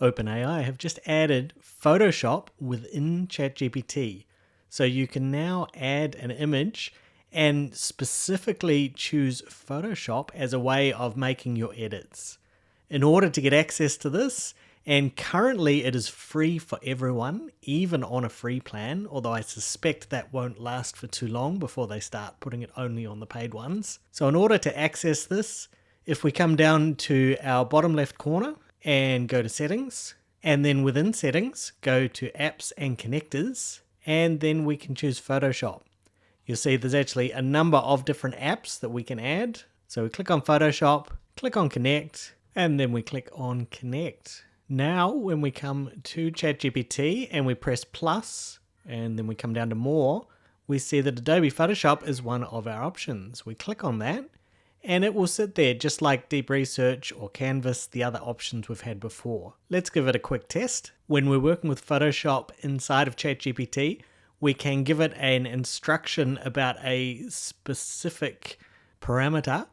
OpenAI have just added Photoshop within ChatGPT. So you can now add an image and specifically choose Photoshop as a way of making your edits. In order to get access to this, and currently it is free for everyone, even on a free plan, although I suspect that won't last for too long before they start putting it only on the paid ones. So in order to access this, if we come down to our bottom left corner and go to settings, and then within settings, go to apps and connectors, and then we can choose Photoshop. You'll see there's actually a number of different apps that we can add. So we click on Photoshop, click on connect, and then we click on connect. Now, when we come to ChatGPT and we press plus, and then we come down to more, we see that Adobe Photoshop is one of our options. We click on that, and it will sit there just like Deep Research or Canvas, the other options we've had before. Let's give it a quick test. When we're working with Photoshop inside of ChatGPT, we can give it an instruction about a specific parameter,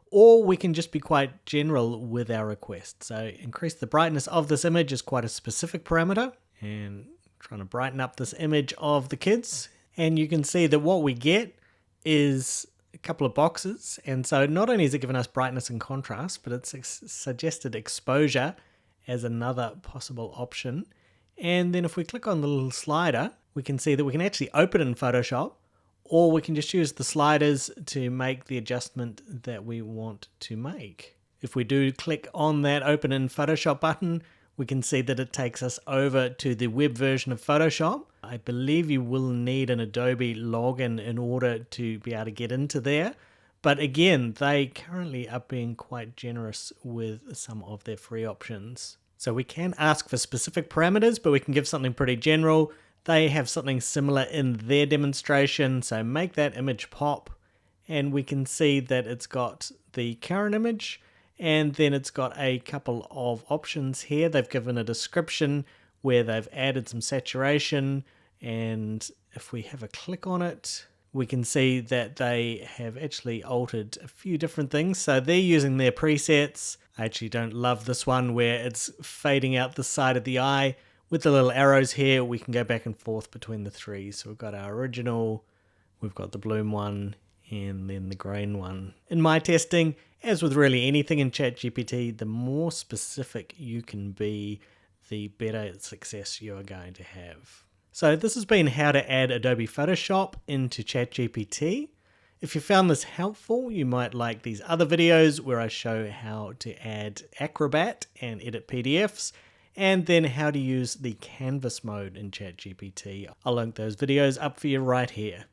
or we can just be quite general with our request. So increase the brightness of this image is quite a specific parameter, and trying to brighten up this image of the kids. And you can see that what we get is a couple of boxes. And so not only is it giving us brightness and contrast, but it's suggested exposure as another possible option. And then if we click on the little slider, we can see that we can actually open it in Photoshop, or we can just use the sliders to make the adjustment that we want to make. If we do click on that Open in Photoshop button, we can see that it takes us over to the web version of Photoshop. I believe you will need an Adobe login in order to be able to get into there. But again, they currently are being quite generous with some of their free options. So we can ask for specific parameters, but we can give something pretty general. They have something similar in their demonstration, so make that image pop, and we can see that it's got the current image, and then it's got a couple of options here. They've given a description where they've added some saturation, and if we have a click on it, we can see that they have actually altered a few different things. So they're using their presets. I actually don't love this one where it's fading out the side of the eye. With the little arrows here, we can go back and forth between the three. So we've got our original, we've got the bloom one, and then the grain one. In my testing, as with really anything in ChatGPT, the more specific you can be, the better success you are going to have. So this has been how to add Adobe Photoshop into ChatGPT. If you found this helpful, you might like these other videos where I show how to add Acrobat and edit PDFs, and then how to use the canvas mode in ChatGPT. I'll link those videos up for you right here.